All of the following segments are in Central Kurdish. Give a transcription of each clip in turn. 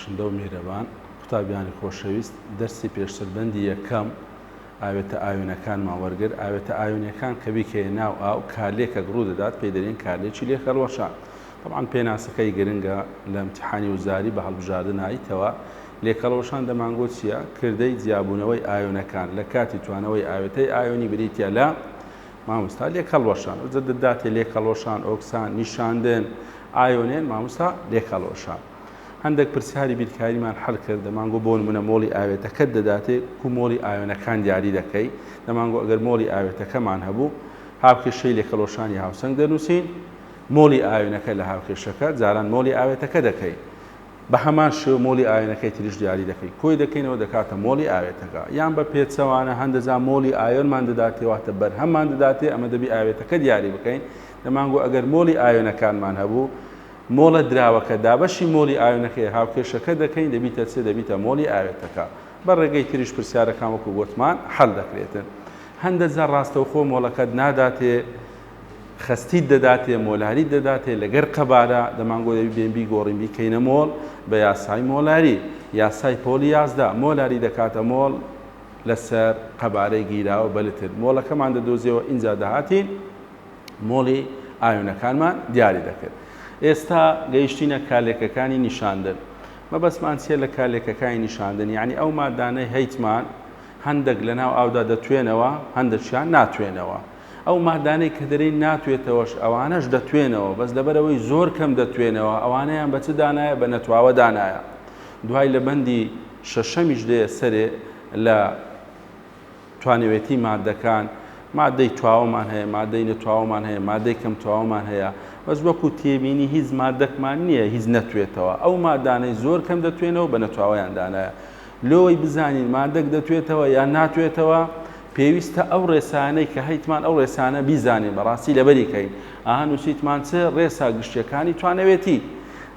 بەخشندە و میهرەبان قوتابیانی خۆشەویست دەرسی پێشتربەندی یەکەم ئاوێتە ئاوێنەکانمان وەرگر ئاوێتە ئاوێنەکان کە بیکەیە ناو ئاو کارلێکە ڕوو دەدات پێی دەرێن کارلێکی لێ خەڵوەشان طبعاً پێناسەکەی گرنگە لە امتحانی وزاری بە هەڵبژاردناییتەوە لێکەڵەوەشان دەمانگۆ چییە کردەی جیابوونەوەی ئاوێنەکان لە کاتی توانەوەی ئاوێتەی ئاوێنی بریتە لە مامۆستا لێکەڵوەشان دەداتێ لێکەڵۆشان ئۆکسان نیشاندن ئاوێنێن مامۆستا لێکەڵۆشان هەندێک پرسیاری بیرکاریمان حەل کرد دەمانگۆ بۆ نمونە مۆڵی ئاوێتەکەت دەداتێ کو مۆڵی ئاوێنەکان دیاری دەکەی دەمانگۆ ئەگەر مۆڵی ئاوێتەکەمان هەبوو هاوکێشەی لێکەڵۆشانی هاوسەنگ دەنووسین مۆڵی ئاوێنەکە لە هاوکێشەکە جاران مۆڵی ئاوێتەکە دەکەی بە هەمان شێوە مۆڵی ئاوێنەکەی تریش دیاری دەکەی کۆی دەکەینەوە دەکاتە مۆڵی ئاوێتەکە یان بە پێچەوانە هەندەجا مۆڵی ئاوێنمان دەداتێواتە بەرهەممان دەداتێ ئەمە دەبی ئاوێتەکە دیاری بکەین دەمانگۆ ئەگەر مۆڵی ئاوێنەکانمان هەبوو مۆڵە دراوەکە دابەشی مۆڵی ئاوێنەکەی هاوکێشەکە دەکەین دەبیتە چێ دەبیتە مۆڵی ئاوێتەکە بە ڕێگەی تریش پرسیارەکان وەکو گوتمان حەل دەکرێتن هەندەجا ڕاستەوخۆ مۆڵەکەت ناداتێ خەستیت دەداتێ مۆلاریت دەداتێ لەگەر قەبارە دەمانگۆ دەبی بێنبی گۆڕین بیکەینە مۆڵ بە یاسای مۆلاری یاسای پۆلی یازدا مۆلاری دەکاتە مۆڵ لەسەر قەبارەی گیراوە بەلتر مۆڵەکەمان دەدۆزیەوە ئینجا داهاتین مۆڵی ئاوێنەکانمان دیاری دەکرد ئێستا گەیشتینە کالێکەکانی نیشاندن مەبەستمان چیە لە کالێکەکانی نیشاندن یعنی ئەو مادانەی هەیتمان هەندێک لەناو ئاودا دەتوێنەوە هەندێکیان ناتوێنەوە ئەو مادانەی کە دەرەی ناتوێتەوەش ئەوانەش دەتوێنەوە بەس لەبەرەوەی زۆر کەم دەتوێنەوە ئەوانەیان بە چ دانایە بە نەتواوە دانایە دوای لە بەندی شەشەمیش دەیە سەرێ لە توانەوێتی مادەکان مادەی تواوەمان هەیە مادەی نەتواوەمان هەیە مادەی کەم تواوەمان هەیە بەس وەکو تێبینی هیچ مادەکمان نییە هیچ نەتوێتەوە ئەو مادانەی زۆر کەم دەتوێنەوە بە نەتواوەیان دانایە لۆی بزانین مادەک دەتوێتەوە یان ناتوێتەوە پێویستە ئەو ڕێسانەی کە هەیتمان ئەو ڕێسانە بیزانین بەڕاستی لەبەریکەین ئاها نووسیتمان چ ڕێسا گشتیەکانی توانەوێتی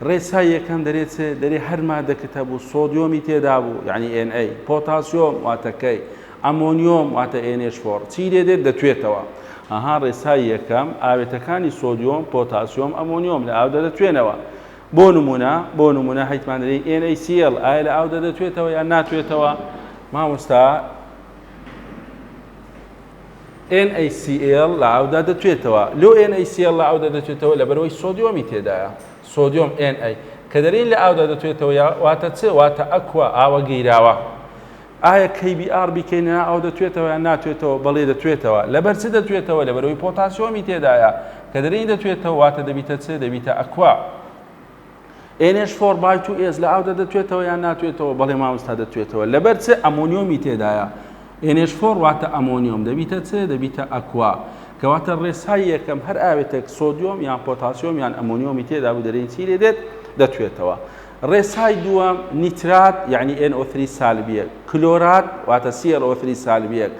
ڕێسای یەکەم دەرێت دەرێ هەر مادەکەتە بوو سۆدیۆمی تێدا بوو یعنی Na پۆتاسیۆم واتەکەی ئەمۆنیۆم واتە NH4 چی لێدێت دەتوێتەوە ئاها ڕێسای یەکەم ئاوێتەکانی سۆدیۆم پۆتاسیۆم ئەمۆنیۆم لە ئاودا دەتوێنەوە بۆ نمونە هەیتمان دەرێ NaCl ئایا لە ئاودا دەتوێتەوە یان ناتوێتەوە مامۆستا NaCl لە ئاودا دەتوێتەوە لۆ NaCl لە ئاودا دەتوێتەوە لەبەرەوەی سۆدیۆمی تێدایە سۆدیۆم Na کە دەرین لە ئاودا دەتوێتەوە واتە چ واتە ئەکوە ئاوە گیراوە ئایا KBR بیکەینە ئاو دەتوێتەوە یان ناتوێتەوە بەڵێ دەتوێتەوە لەبەر چ دەتوێتەوە لەبەرەوەی پۆتاسیۆمی تێدایە کە دەرین دەتوێتەوە واتە دەبیتە چ دەبیتە ئەکوا NH4/2S لە ئاودا دەتوێتەوە یان ناتوێتەوە بەڵێ مامۆستا دەتوێتەوە لەبەر چ ئەمۆنیۆمی تێدایە NH4 واتە ئەمۆنیۆم دەبیتە چ دەبیتە ئەکوا کەواتە ڕێسای یەکەم هەر ئاوێتێک سۆدیۆم یان پۆتاسیۆم یان ئەمۆنیۆمی تێدا بوو دەرێن چی لێ دێت دەتوێتەوە ڕێسای دووەم نیترات یعنی NO3 سالبیەک کلۆرات واتە ClO3 سالبیەک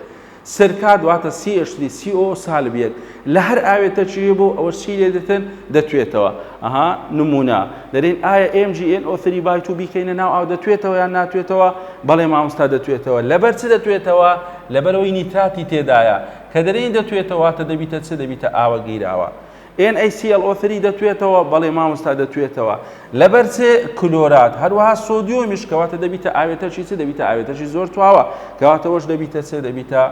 سرکات واتە CH3CO سالبیەک لە هەر ئاوێتەکی بوو ئەوە چی لێ دێتن دەتوێتەوە ئەها نمونە دەرێن ئایا MgNO3/2 بیکەینە ناو ئاو دەتوێتەوە یان ناتوێتەوە بەڵێ مامۆستا دەتوێتەوە لەبەر چ دەتوێتەوە لەبەرەوەی نیتراتی تێدایە کە دەرێن دەتوێتەوە واتە دەبیتە چ دەبیتە ئاوە گیراوە NaClO3 دەتوێتەوە بەڵێ مامۆستا دەتوێتەوە لەبەر چێ کلۆرات هەروەها سۆدیۆمیش کەواتە دەبیتە ئاوێتەکی چ دەبیتە ئاوێتەکی زۆر تواوە کەواتەوەش دەبیتە چ دەبیتە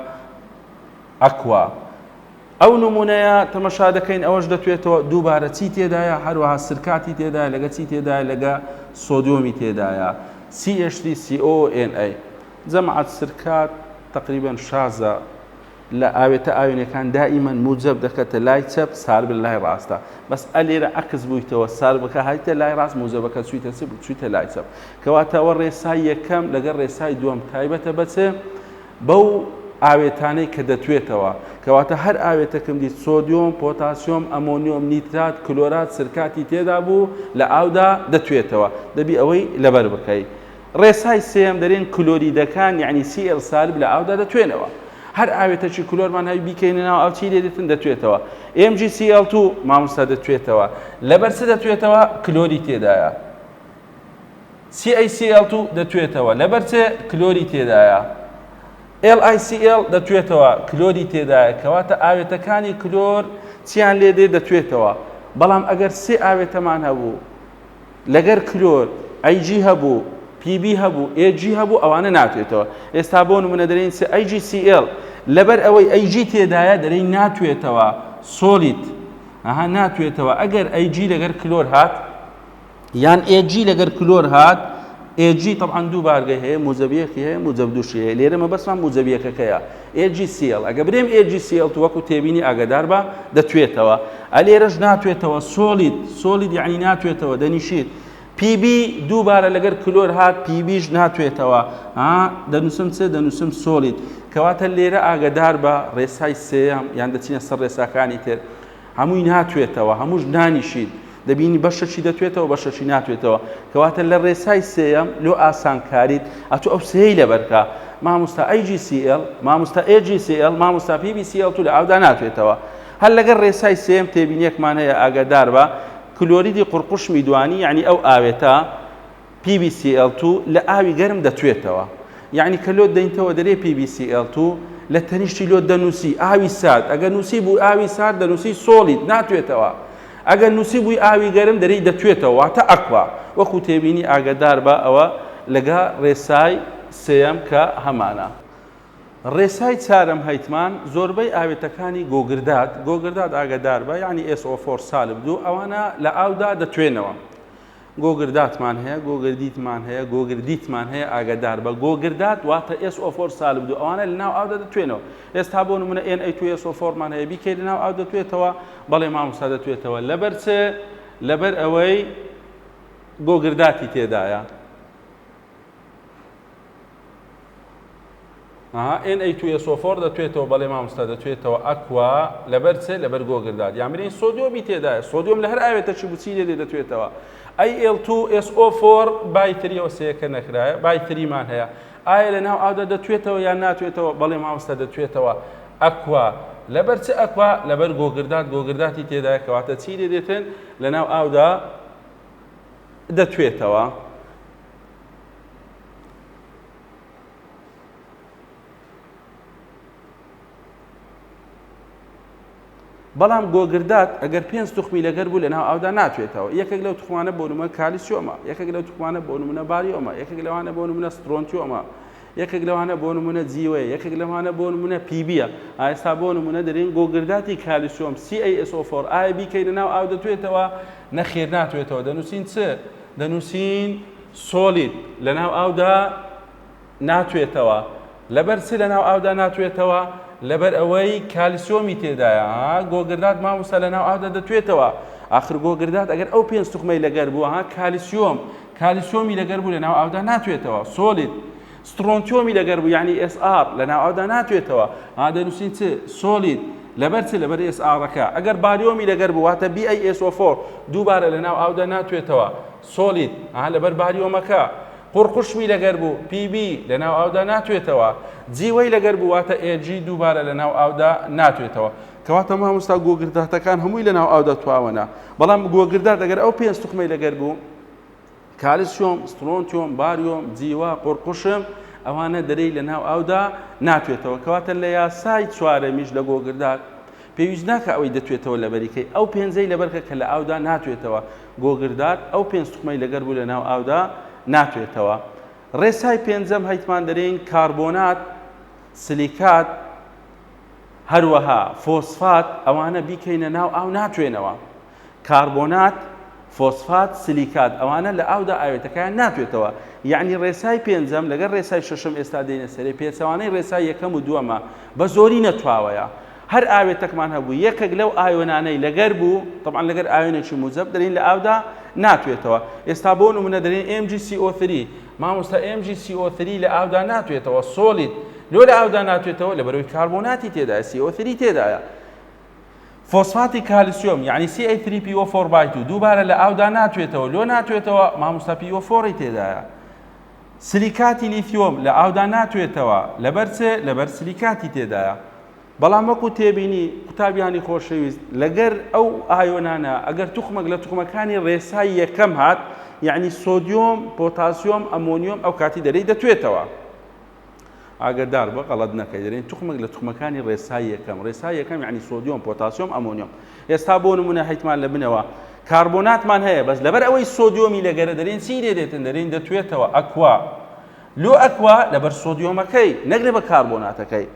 ئەکوا ئەو نمونەیە تەمەشا دەکەین ئەوەش دەتوێتەوە دووبارە چی تێدایە هەروەها سرکاتی تێدایە لەگە چی تێدایە لەگە سۆدیۆمی تێدایە CH3CONA جەمعەت سرکات تقریبا شازە لە ئاوێتە ئاوێنەکان دائیمەن موجب دەکەتە لای چەپ سالب لای ڕاستە بەس ئەلێرە عکس بوویتەوە سالبەکە هایتە لای ڕاست موجبەکە چوویتە لای چەپ کەواتەوە ڕێسای یەکەم لەگەڵ ڕێسای دووەم تایبەتە بەچێ بەو ئاوێتانەی کە دەتوێتەوە کەواتە هەر ئاوێتەکەم دیت سۆدیۆم پۆتاسیۆم ئەمۆنیۆم نیترات کلۆرات سرکاتی تێدا بوو لە ئاودا دەتوێتەوە دەبی ئەوەی لەبەر بکەیت ڕێسای سێم دەرێن کلۆریدەکان یعنی Cl سالب لە ئاودا دەتوێنەوە هەر ئاوێتەکی کلۆرمان هەوی بیکەینە ناو ئاو چی لێ دێتن دەتوێتەوە MgCl2 مامۆستا دەتوێتەوە لەبەر چ دەتوێتەوە کلۆری تێدایە CaCl2 دەتوێتەوە لەبەر چ کلۆری تێدایە LiCl دەتوێتەوە کلۆری تێدایە کەواتە ئاوێتەکانی کلۆر چیان لێ دێ دەتوێتەوە بەڵام ئەگەر سێ ئاوێتەمان هەبوو لەگەر کلۆر AG هەبوو PB هەبوو AG هەبوو ئەوانە ناتوێتەوە ئێستا بۆ نمونە دەرێن AgCl لەبەر ئەوەی AG تێدایە دەرەی ناتوێتەوە سۆلیت ئەها ناتوێتەوە ئەگەر AG لەگەر کلۆر هات یان AG لەگەر کلۆر هات AG طبعا دوو بارگەی هەیە موجەبیەکی هەیە موجەب دووشی هەیە لێرە مەبەستمان موجەبیەکەکەیە AgCl ئەگە برێم AgCl وەکو تێبینی ئاگادار بە دەتوێتەوە ئەلێرەش ناتوێتەوە سۆلیت یعنی ناتوێتەوە دەنیشیت PB دووبارە لەگەر کلۆر هات PBش ناتوێتەوە دەنووسم چ دەنووسم سۆلیت کەواتە لێرە ئاگادار بە ڕێسای سێیەم یان دەچینە سەر ڕێساکانی تر هەمووی ناتوێتەوە هەمووش نانیشیت دەبینی بەشەشی دەتوێتەوە بەشەشی ناتوێتەوە کەواتە لە ڕێسای سێیەم لۆ ئاسانکاریت ئەتو ئەو سێی لەبەرکە مامۆستا AgCl مامۆستا AgCl مامۆستا PbCl لە ئاودا ناتوێتەوە هەر لەگەر ڕێسای سێم تێبینیەکمان هەیە ئاگادار بە کلۆریدی قورقوشمی دوانی یعنی ئەو ئاوێتە PbCl2 لە ئاوی گەرم دەتوێتەوە یعنی کە لۆت دەینتەوە دەرێ PbCl2 لە تەنیشتی لۆت دەنووسی ئاوی سارد ئەگەر نووسی بوو ئاوی سارد دەنووسی سۆلیت ناتوێتەوە ئەگەر نووسی بووی ئاوی گەرم دەرەی دەتوێتەوە واتە ئەکوا وەکو تێبینی ئاگادار بە ئەوە لەگە ڕێسای سێیەم کە هەمانە ڕێسای چارەم هەیتمان زۆربەی ئاوێتەکانی گۆگردات ئاگادار بە یعنی SO4 سالب دوو ئەوانە لە ئاودا دەتوێنەوە گۆگرداتمان هەیە گۆگردیتمان هەیە ئاگادار بە گۆگردات واتە SO4 سالب دوو ئەوانە لەناو ئاودا دەتوێنەوە ئێستا بۆ نمونە Na2SO4مان هەیە بیکەی لەناو ئاو دەتوێتەوە بەڵێ مامۆستا دەتوێتەوە لەبەر چ لەبەر ئەوەی گۆگرداتی تێدایە Na2SO4 دەتوێتەوە بەڵێ مامۆستا دەتوێتەوە ئەکوا لەبەر چ لەبەر گۆگردات یان برین سۆدیۆمی تێدایە سۆدیۆم لە هەر ئاوێتەکی بچی لێ دەتوێتەوە Al2SO4 بای 3 ئەو سەیەکە نەکرایە بای 3مان هەیە ئایا لەناو ئاودا دەتوێتەوە یان ناتوێتەوە بەڵێ مامۆستا دەتوێتەوە ئەکوا لەبەر چ ئەکوا لەبەر گۆگرداتی تێدایە کەواتە چی لێ دێتن لەناو ئاودا دەتوێتەوە بەڵام گۆگردات ئەگەر 5 توخمی لەگەر بوو لەناو ئاودا ناتوێتەوە یەکێک لەو توخمانە بۆ نمونە کالیسیۆمە یەکێک لەو توخمانە بۆ نمونە باریۆمە یەکێک لەوانە بۆ نمونە سترۆنتیۆمە یەکێک لەوانە بۆ نمونە جیوەیە یەکێک لەوانە بۆ نمونە پیبیە ئێستا بۆ نمونە دەرێن گۆگرداتی کالیسیۆم CaSO4 ئایا بیکەی لەناو ئاو دەتوێتەوە نەخێر ناتوێتەوە دەنووسین چ دەنووسین سۆلیت لەناو ئاودا ناتوێتەوە لەبەر چ لەناو ئاودا ناتوێتەوە لەبەر ئەوەی کالیسیۆمی تێدایە گۆگردات مامۆستا لەناو ئاودا دەتوێتەوە ئاخر گۆگردات ئەگەر ئەو 5 توخمەی لەگەر بووە کالیسیۆمی لەگەر بوو لەناو ئاودا ناتوێتەوە سۆلیت سترۆنتیۆمی لەگەر بوو یعنی SR لەناو ئاودا ناتوێتەوە دەنووسین چ سۆلیت لەبەر چ لەبەر SR-ەکە ئەگەر باریۆمی لەگەر بوو واتە BaSO4 دووبارە لەناو ئاودا ناتوێتەوە سۆلیت لەبەر باریۆمەکە قورقوشمی لەگەر بوو PB لەناو ئاودا ناتوێتەوە جیوەی لەگەر بوو واتە AG دووبارە لەناو ئاودا ناتوێتەوە کەواتە مامۆستا گۆگرداتەکان هەمووی لەناو ئاودا تواوەنە بەڵام گۆگردات ئەگەر ئەو 5 توخمەی لەگەر بوو کالیسیۆم سترۆنتیۆم باریۆم جیوە قورقوشم ئەوانە دەرەی لەناو ئاودا ناتوێتەوە کەواتە لە یاسای چوارەمیش لە گۆگردات پێویست ناکە ئەوەی دەتوێتەوە لە بەریکەی ئەو پێنجەی لەبەرکە کە لە ئاودا ناتوێتەوە گۆگردات ئەو 5 توخمەی لەگەر بوو لەناو ئاودا ناتوێتەوە ڕێسای پێنجەم هەیتمان دەرێن کاربۆنات سیلیکات هەروەها فۆسفات ئەوانە بیکەینە ناو ئاو ناتوێنەوە کاربۆنات فۆسفات سیلیکات ئەوانە لە ئاودا ئاوێتەکەیان ناتوێتەوە یعنی ڕێسای پێنجەم لەگەر ڕێسای شەشەم ئێستا دێنە سەرێ پێچەوانەی ڕێسای یەکەم و دووەمە بە زۆری نەتواوەیە هەر ئاوێتەکمان هەبوو یەکێک لەو ئاوێنانەی لەگەر بوو طبعا لەگەر ئاوێنێکی موجەب دەرین لە ئاودا ناتوێتەوە ئێستا بۆ نمونە دەرێن MgCO3 مامۆستا MgCO3 لە ئاودا ناتوێتەوە سۆلیت لۆ لە ئاودا ناتوێتەوە لەبەرەوەی کاربۆناتی تێدایە CO3 تێدایە فۆسفاتی کالیسیۆم یعنی CA3PO4/2 دووبارە لە ئاودا ناتوێتەوە لۆ ناتوێتەوە مامۆستا PO4 تێدایە سیلیکاتی لیتیۆم لە ئاودا ناتوێتەوە لەبەر چ لەبەر سیلیکاتی تێدایە بەڵام وەکو تێبینی قوتابیانی خۆشەویست لەگەر ئەو ئایۆنانە ئەگەر توخمەک لە توخمەکانی ڕێسای یەکەم هات یعنی سۆدیۆم پۆتاسیۆم ئەمۆنیۆم ئەو کاتی دەرەی دەتوێتەوە ئاگادار بە غەڵەت نەکەی دەرێن توخمێک لە توخمەکانی ڕێسای یەکەم ڕێسای یەکەم یعنی سۆدیۆم پۆتاسیۆم ئەمۆنیۆم ئێستا بۆ نمونە هەیتمان لە بنەوە کاربۆناتمان هەیە بەس لەبەر ئەوەی سۆدیۆمی لەگەرە دەرێن چی لێ دێتن دەرێن دەتوێتەوە ئەکوا لۆ ئەکوا لەبەر سۆدیۆمەکەی نەگرێ بە کاربۆناتەکەی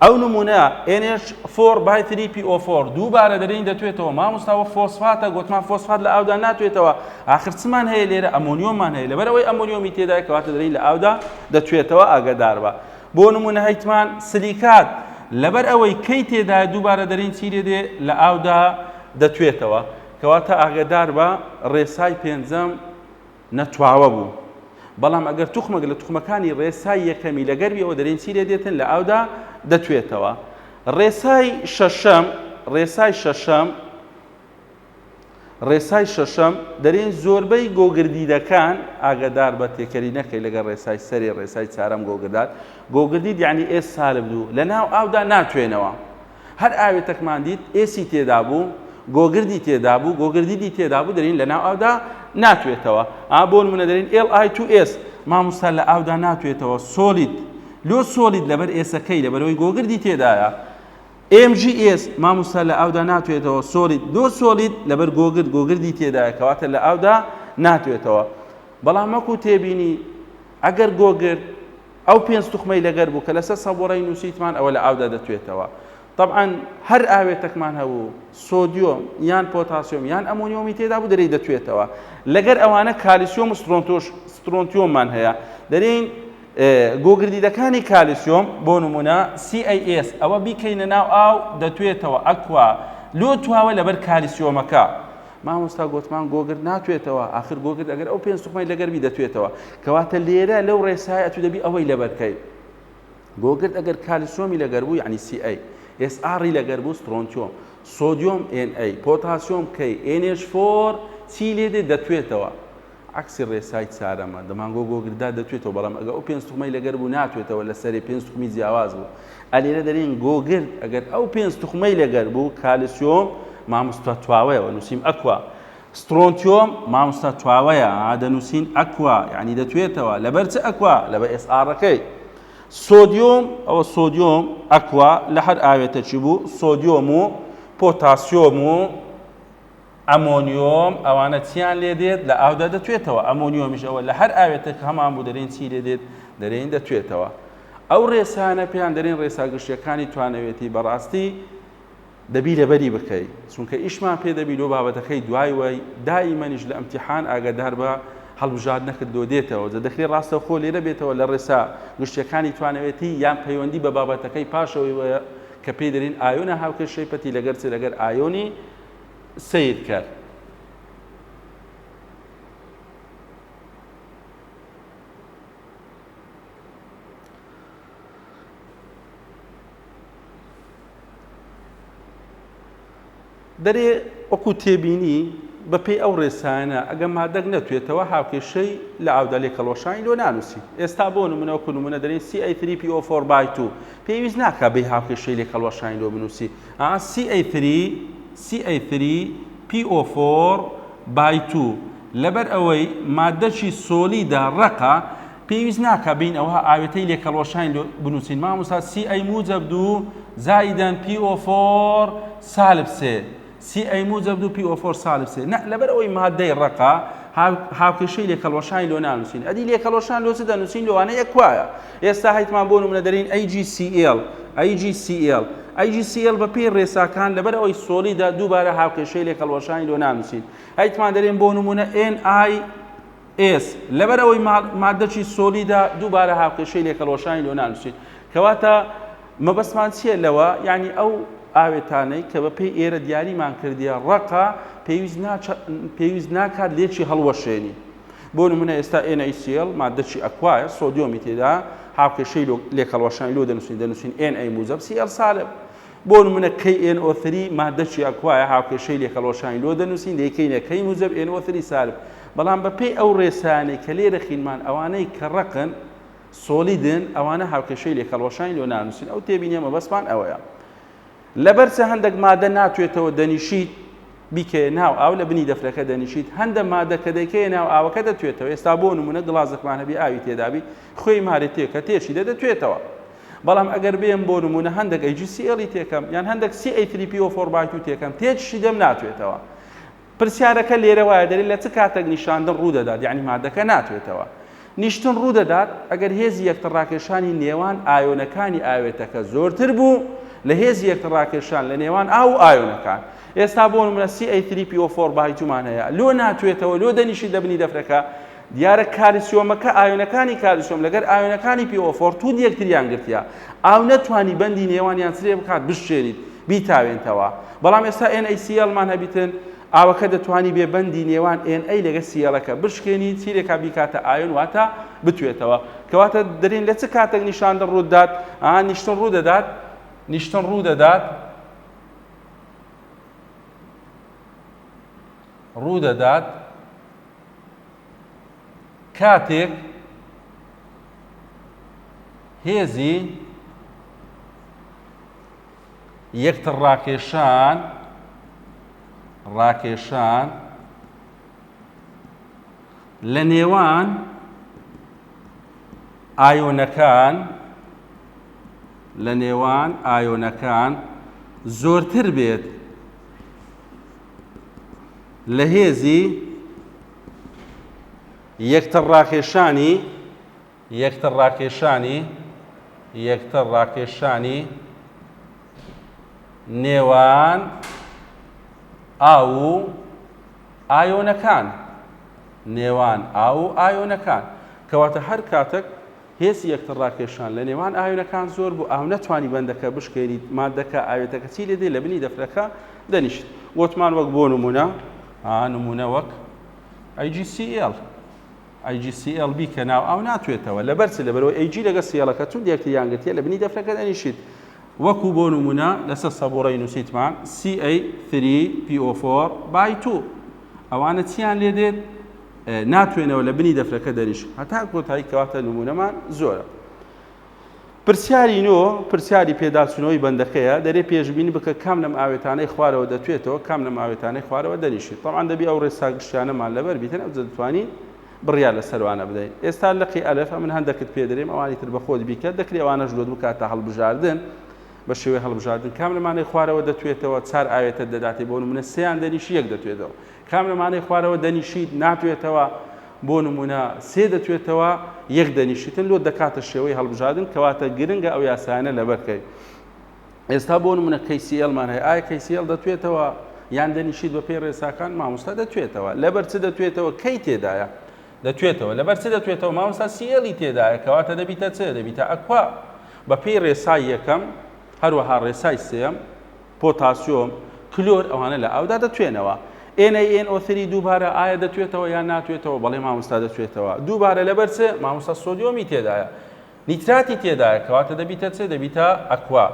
ئەو نمونە NH4/3PO4 دووبارە دەرێن دەتوێتەوە مامۆستاوە فۆسفاتە گوتمان فۆسفات لە ئاودا ناتوێتەوە ئاخر چمان هەیە لێرە ئەمۆنیۆممان هەیە لەبەر ئەوەی ئەمۆنیۆمی تێدای کەواتە دەرێن لە ئاودا دەتوێتەوە ئاگادار بە بۆ نمونە هەیتمان سلیکات لەبەر ئەوەی کەی تێدای دووبارە دەرێن چی لێ دێ لە ئاودا دەتوێتەوە کەواتە ئاگادار بە ڕێسای پێنجەم نەتواوە بوو بەڵام ئەگەر توخمەک لە توخمەکانی ڕێسای یەکەمی لەگەرویەوە دەرێن چی لێ دێتن لە ئاودا دەتوێتەوە ڕێسای شەشەم دەرێن زۆربەی گۆگردیدەکان ئاگادار بە تێکەری نەکەی لەگەڵ ڕێسای سەری ڕێسای چارەم گۆگردات گۆگردید یعنی ئێس سالب دوو لە ناو ئاودا ناتوێنەوە هەر ئاوێتەکمان دیت ئێسی تێدا بوو گۆگردی تێدا بوو گۆگردیدی تێدا بوو دەرین لە ناو ئاودا ناتوێتەوە بۆ نمونە دەرین Li2S مامۆستا لە ئاودا ناتوێتەوە سۆلید لۆ سۆلید لەبەر ئێسەکەی لەبەرەوەی گۆگردی تێدایە MgS مامۆستا لە ئاودا ناتوێتەوە سۆلید لۆ سۆلید لەبەر گۆگردی تێدایە کەواتە لە ئاودا ناتوێتەوە بەڵام وەکو تێبینی ئەگەر گۆگرد ئەو پێنج توخمەی لەگەر بوو کە لەسەر سەبوڕەی نووسیتمان ئەوە لە ئاودا دەتوێتەوە طبعا هەر ئاوێتەکمان هەبوو سۆدیۆم یان پۆتاسیۆم یان ئەمۆنیۆمی تێدا بوو دەرێ دەتوێتەوە لەگەر ئەوانە کالیسیۆم و سترۆنتیۆممان هەیە دەرێن گۆگردیدەکانی کالیسیۆم بۆ نمونە CAS ئەوە بیکەینە ناو ئاو دەتوێتەوە ئەکوا لۆ تواوە لەبەر کالیسیۆمەکە مامۆستا گوتمان گۆگرد ناتوێتەوە ئاخر گۆگرد ئەگەر ئەو پێنج توخمەی لەگەربی دەتوێتەوە کەواتە لێرە لەو ڕێسای ئەتو دەبی ئەوەی لەبەرکەی گۆگرد ئەگەر کالیسیۆمی لەگەر بوو یعنی CA SR لەگەر بوو سترۆنتیۆم سۆدیۆم NA پۆتاسیۆم K NH4 چی لێ دێ دەتوێتەوە عکسی ڕێسای چارەمە دەمانگۆ گۆگردا دەتوێتەوە بەڵام ئەگەر ئەو پێنج توخمەی لەگەر بوو ناتوێتەوە لەسەری پێنج توخمی جیاواز بوو ئەلێرە دەرێن گۆگرد ئەگەر ئەو پێنج توخمەی لەگەر بوو کالیسیۆم مامۆستا تواوەیەوە نووسیم ئەکوا سترۆنتیۆم مامۆستا تواوەیە دەنووسین ئەکوا یعنی دەتوێتەوە لەبەر چ ئەکوا لەبەر SRەکەی سۆدیۆم ئەوە سۆدیۆم ئەکوا لە هەر ئاوێتەکی بوو سۆدیۆم و پۆتاسیۆم و ئەمۆنیۆم ئەوانە چیان لێ دێت لە ئاودا دەتوێتەوە ئەمۆنیۆمیش ئەوە لە هەر ئاوێتێک هەمان بوو دەرێن چی لێ دێت دەرێن دەتوێتەوە ئەو ڕێسانە پێیان دەرێن ڕێسا گشتیەکانی توانەوێتی بەڕاستی دەبی لەبەری بکەی چونکە ئیشمان پێ دەبی لۆ بابەتەکەی دوای وای دائیمەنیش لە ئەمتیحان ئاگادار بە هەڵبژاردنەکە دۆدێتەوە دەکرێت ڕاستەوخۆ لێرە بێتەوە لە ڕێسا گشتیەکانی توانەوێتی یان پەیوەندی بە بابەتەکەی پاشەوەی وایە کە پێی دەرین ئایۆنە هاوکێشەی پەتی لەگەر چ لەگەر ئایۆنی سیر کرد دەرێ وەکو تێبینی بەپێی ئەو ڕێسانە ئەگە مادەک نەتوێتەوە هاوکێشەی لە ئاودا لێکەڵۆشانی لۆ نانووسی ئێستا بۆ نمونە وەکو نمونە دەرێن CA3PO4/2 پێویست ناکە بێ هاوکێشەی لێکەڵۆشانی لۆ بنووسی CA3PO4/2 لەبەر ئەوەی مادەی سۆلیدا ڕقە پێویست ناکە بین ئەوە ئاوێتەی لێکەڵۆشانی لۆ بنووسین مامۆستا CA موجب 2 زائداً PO4 سالب 3 CA موجب 2 PO4 سالب 3 نه لەبەر ئەوەی مادەی ڕقە هاوکێشەی لێکەڵۆشانی لۆ نانووسین ئەدی لێکەڵۆشان لۆ چ دەنووسین لەوانەیە ئەکوایە ئێستا هەیتمان بۆ نمونە دەرین AgCl بە پێی ڕێساکان لەبەر ئەوەی سۆلیدا دووبارە هاوکێشەی لێکەڵۆشانی لۆ نانووسین هەیتمان دەرێن بۆ نمونە NiS لەبەر ئەوەی مادەی سۆلیدا دووبارە هاوکێشەی لێکەڵۆشانی لۆ نانووسین کەواتە مەبەستمان چییە لەوە یعنی ئەو ئاوێتانەی کە بەپێی ئێرە دیاریمان کردیە ڕقە پێویست ناکات لێکی هەڵوەشێنی بۆ نمونە ئێستا NaCl مادەی ئەکوایە سۆدیۆمی تێدا هاوکێشەی لێکەڵۆشانی لۆ دەنووسین Na موجب Cl سالب بۆ نمونە KNO3 مادەی ئەکوایە هاوکێشەی لێکەڵۆشانی لۆ دەنووسین دەیکەینە K موجب NO3 سالب بەڵام بەپێی ئەو ڕێسانەی کە لێرە خینمان ئەوانەی کە ڕقن سۆلیدن ئەوانە هاوکێشەی لێکەڵۆشانی لۆ نانووسین ئەو تێبینیە مەبەستمان ئەوەیە لەبەرچە هەندێک مادە ناتوێتەوە دەنیشیت بیکە ناو ئاو لە بنی دەفرەکە دەنیشیت هەندە مادە کە دەیکەیە ناو ئاوەکە دەتوێتەوە ئێستا بۆ نمونە گڵازێکمان هەبی ئاوی تێدابی خۆی مارێتێک کە تێشی دەتوێتەوە بەڵام ئەگەر بێم بۆ نمونە هەندێک AGCL تێکەم یان هەندێک CA3PO4 بایت و تێکەم تێچشی دەم ناتوێتەوە. پرسیارەکە لێرە وایە دەری لە چ کاتێک نیشاندن ڕوو دەدات یعنی مادەکە ناتوێتەوە. نیشتن ڕوو دەدات ئەگەر هێزی یەکتڕاکێشانی نێوان ئایۆنەکانی ئاوێتەکە زۆرتر بوو لە هێزی یەکتڕاکێشان لە نێوان ئاو و ئایۆنەکان. ئێستا بۆ نمونە CA3PO4 بایتومان هەیە لۆ ناتوێتەوە لۆ دەنیشی دەبنی دەفرەکە دیارە کالیسیۆمەکە ئایۆنەکانی کالیسیۆم لەگەر ئایۆنەکانی PO4 توود یەکتریان گرتیا ئاو نەتوانی بەندی نێوانیان سرێ بکات بشێنیت بیتاوێنتەوە. بەڵام ئێستا NaCl-مان هەبیتن ئاوەکە دەتوانی بێ بەندی نێوان Na لەگە Cl-ەکە بشکێنی چیرێکا بیکاتە ئایۆن واتە بتوێتەوە. کەواتە دەرێن لە چ کاتێک نیشاندن ڕوو دەدات نیشتن ڕوو دەدات کاتێک هێزی یەکتر ڕاکێشان لە نێوان ئایۆنەکان زۆرتر بێت لە هێزی یەکتر ڕاکێشانی نێوان ئاو و ئایۆنەکان کەواتە هەر کاتێک هێزی یەکتر ڕاکێشان لە نێوان ئایۆنەکان زۆر بوو ئاو نەتوانی بەندەکە بشکێنیت مادەکە ئاوێتەکە چی لێ دێ لە بنی دەفرەکە دەنیشت. وتمان وەک بۆ نمونە وەک AGCL بیکە ناو ئاو ناتوێتەوە لەبەرچ لەبەرەوەی AG لەگە Cl-ەکە چون یەکتریان گرتیە لە بنی دەفرەکە دەنیشیت. وەکو بۆ نمونە لەسەر سەبوڕەی نووسیتمان CA3PO4 بای 2 ئەوانە چیان لێ دێت ناتوێنەوە لە بنی دەفرەکە دەنیشت هەتا کۆتایی کەواتە نمونەمان زۆرە. پرسیاری پێداچوونەوەی بەندەکەیە دەرێ پێشبینی بکە کام لەم ئاوێتانەی خوارەوە دەتوێتەوە کام لەم ئاوێتانەی خوارەوە دەنیشیت. طبعاً دەبی ئەو ڕێساگشتیانەمان لەبەر بیتن ئەو دەتوانی بڕیار لەسەروانە بدەین. ئێستا لەقی ئەلف من هەندێکت پێدەرێم ئەوانی تر بە خۆت بیکات دەکرێت ئەوانەش لۆت بکاتە هەڵبژاردن بە شێوەی هەڵبژاردن کام لەمانەی خوارەوە دەتوێتەوە چار ئاوێتە دەداتێ بۆ نمونە سێیان دەنیشی یەک دەتوێتەوە کام لەمانەی خوارەوە دەنیشیت ناتوێتەوە بۆ نمونە سێ دەتوێتەوە یەک دەنیشیتن لۆ دەکاتە شێوەی هەڵبژاردن کەواتە گرنگە ئەو یاسایانە لەبەرکەی. ئێستا بۆ نمونە KCl-مان هەیە ئایا KCl دەتوێتەوە یان دەنیشیت بە پێی ڕێساکان مامۆستا دەتوێتەوە لەبەر چ دەتوێتەوە کەی تێدایە دەتوێتەوە لەبەر چ دەتوێتەوە مامۆستا Cl-ی تێدایە کەواتە دەبیتە چ دەبیتە ئەکوا بە پێی ڕێسای یەکەم هەروەها ڕێسای سێم پۆتاسیۆم کلۆر ئەوانە لە ئاودا دەتوێنەوە. NaNO3 دووبارە ئایا دەتوێتەوە یان ناتوێتەوە بەڵێ مامۆستا دەتوێتەوە دووبارە لەبەر چ مامۆستا سۆدیۆمی تێدایە نیتراتی تێدایە کەواتە دەبیتە چ دەبیتە ئەکوا.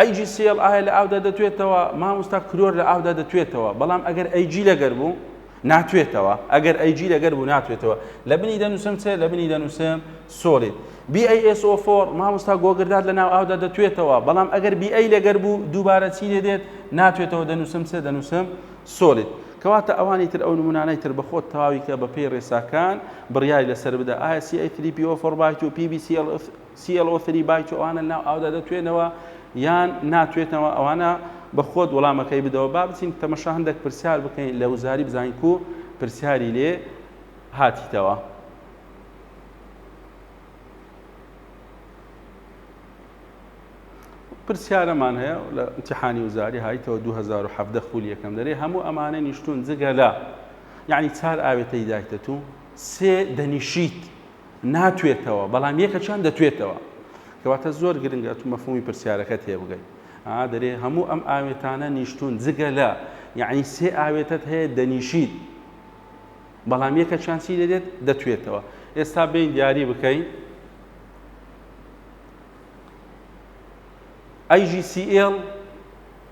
AgCl ئایا لە ئاودا دەتوێتەوە مامۆستا کلۆر لە ئاودا دەتوێتەوە بەڵام ئەگەر Ag لەگەر بوو ناتوێتەوە ئەگەر Ag لەگەر بوو ناتوێتەوە لە بنی دەنووسم چ لە بنی دەنووسم سۆڵید. BaSO4 مامۆستا گۆگردات لە ناو ئاودا دەتوێتەوە بەڵام ئەگەر Ba لەگەر بوو دووبارە چی لێ دێت ناتوێتەوە دەنووسم چ دەنووسم سۆڵید. کەواتە ئەوانی تر ئەو نمونانەی تر بە خۆت تەواوی کە بە پێی ڕێساکان بڕیاری لەسەر بدە ئایا CA3PO4 بایت و PbClO3 بایت و ئەوانە ناو ئاودا دەتوێنەوە یان ناتوێتەوە ئەوانە بە خۆت وەڵامەکەی بدەوە با بچین تەمەشا هەندێک پرسیار بکەین لە وزاری بزانین کو پرسیاری لێ هاتیتەوە. پرسیارەمان هەیە لە ئیمتیحانی وزاری هایتەوە 2017 خولی یەکەم دەرێ هەموو ئەمانە نیشتون جگە لە یعنی چار ئاوێتەی دایتەت و سێ دەنیشیت ناتوێتەوە بەڵام یەکەچیان دەتوێتەوە کەواتە زۆر گرنگە تو مەفهومی پرسیارەکە تێبگەیت. دەرێ هەموو ئەم ئاوێتانە نیشتون جگە لە یعنی سێ ئاوێتت هەیە دەنیشیت بەڵام یەکەچیان چی دەدێت دەتوێتەوە. ئێستا بین دیاری بکەین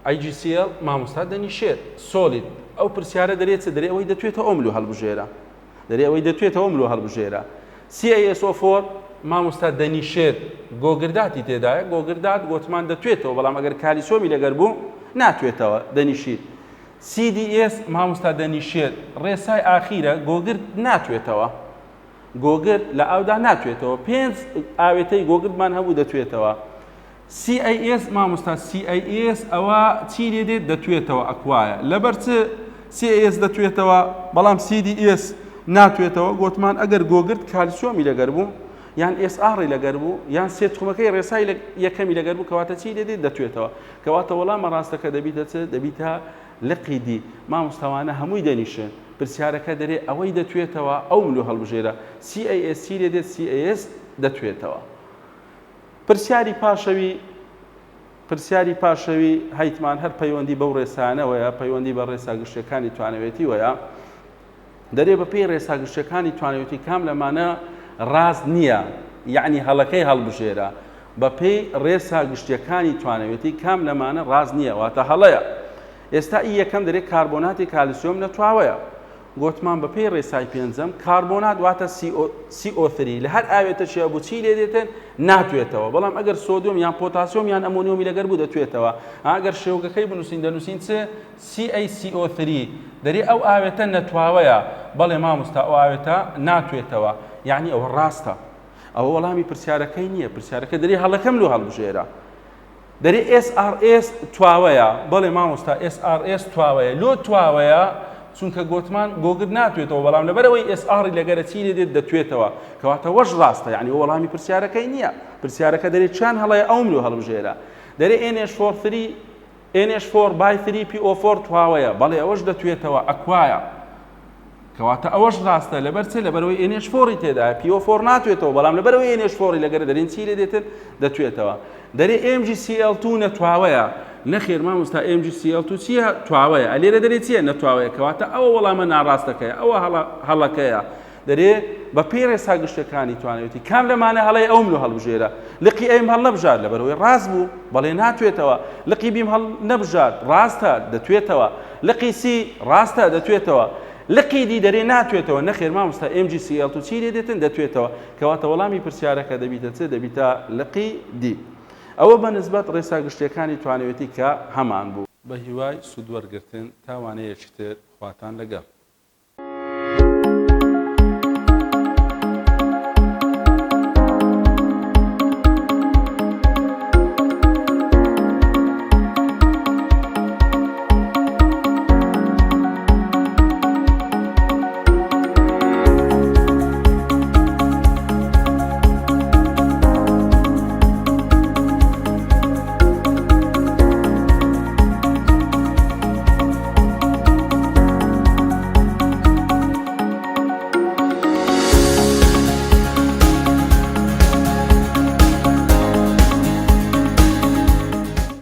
AgCl مامۆستا دەنیشێت سۆلید ئەو پرسیارە دەرێت دەرێ ئەوەی دەتوێتەوە ئەو ملو هەڵبژێرە دەرێ ئەوەی دەتوێتەوە ملو هەڵبژێرە. CaSO4 مامۆستا دەنیشێت گۆگرداتی تێدایە گۆگردات گۆتمان دەتوێتەوە بەڵام ئەگەر کالیسۆمی لەگەر بوو ناتوێتەوە دەنیشیت. CDS مامۆستا دەنیشێت ڕێسای ئاخیرە گۆگرد ناتوێتەوە گۆگرد لە ئاودا ناتوێتەوە 5 ئاوێتەی گۆگردمان هەبوو دەتوێتەوە CAS مامۆستا CAS ئەوە چی لێ دێت دەتوێتەوە ئەکوایە لەبەر چ CAS دەتوێتەوە بەڵام CDS ناتوێتەوە گوتمان ئەگەر گۆگرت کالسیۆمی لەگەر بوو یان SRی لەگەر بوو یان سێتخمەکەی ڕێسای یەکەمی لەگەر بوو کەواتە چی لێ دێت دەتوێتەوە کەواتە وەڵامە ڕاستەکە دەبیتە چ دەبیتە لقی دی مامۆستاوانە هەمووی دەنیشن پرسیارەکە دەرێ ئەوەی دەتوێتەوە ئەو ملو هەڵبژێرە CAS چی لێ دێت CAS دەتوێتەوە پرسیاری پاشەوی هەیتمان هەر پەیوەندی بەو ڕێسانەوەیە پەیوەندی بە ڕێساگشتەکانی توانەوێتی وەیە دەرێ بە پێی ڕێساگشتەکانی توانەوێتی کام لەمانە ڕاست نییە یعنی هەڵەکەی هەڵبژێرە بە پێی ڕێساگشتەکانی توانەوێتی کام لەمانە ڕاست نییە واتە هەڵەیە ئێستا یەکەم دەرێت کاربۆناتی کالیسیۆم نەتواوەیە گوتمان بە پێی ڕێسای پێنجەم کاربۆنات واتە CO3 لە هەر ئاوێتەشیە بوو چی لێ دێتن ناتوێتەوە بەڵام ئەگەر سۆدیۆم یان پۆتاسیۆم یان ئەمۆنیۆمی لەگەر بوو دەتوێتەوە ئەگەر شێوگەکەی بنووسین دەنووسین چ CaCO3 دەرێ ئەو ئاوێتە نەتواوەیە بەڵێ مامۆستا ئەو ئاوێتە ناتوێتەوە یعنی ئەوە ڕاستە ئەوە وەڵامی پرسیارەکەی نییە پرسیارەکە دەرێ هەڵەکەم لۆ هەڵبژێرە دەرێ SRS تواوەیە بەڵێ مامۆستا SRS تواوەیە لۆ تواوەیە چونکە گوتمان گۆگرت ناتوێتەوە بەڵام لەبەرەوەی SRی لەگەرە چی لێ دێت دەتوێتەوە کەواتە وەش ڕاستە یعنی وەڵامی پرسیارەکەی نییە پرسیارەکە دەرێت چیان هەڵەیە ئەو ملو هەڵبژێرە دەرێ NH4 تواوەیە بەڵێ ئەوەش دەتوێتەوە ئەکوایە کەواتە ئەوەش ڕاستە لەبەر چ لەبەرەوەی NH4 تێدایە PO4 ناتوێتەوە بەڵام لەبەرەوەی NH4 لەگەرە دەرێن چی لێ دێتن دەتوێتەوە دەرێ MgCl2 نەتواوەیە نەخێر مامۆستا MgCl2 چییە تواوەیە ئەلێرە دەرێ چییە نەتواوەیە کەواتە ئەوە وەڵامە ناڕاستەکەیە ئەوە هەڵەکەیە دەرێ بە پێی ڕێساگشتەکانی توانەوێتی کام لەمانە هەڵەی ئەو ملو هەڵبژێرە لقی ئەیم هەڵ نەبژات لەبەرەوەی ڕاست بوو بەڵێ ناتوێتەوە لقی بیم هەڵ نەبژات ڕاستە دەتوێتەوە لقی سی ڕاستە دەتوێتەوە لقی دی دەرێ ناتوێتەوە نەخێر مامۆستا MgCl2 چی لێ دێتن دەتوێتەوە کەواتە وەڵامی پرسیارەکە دەبیتە چ دەبیتە لقی دی ئەوە بە نسبەت ڕێساگشتەکانی توانەوێتی کە هەمان بوو بە هیوای سوودوەرگرتن تاوانەیەکی تر خواتان لەگەڵ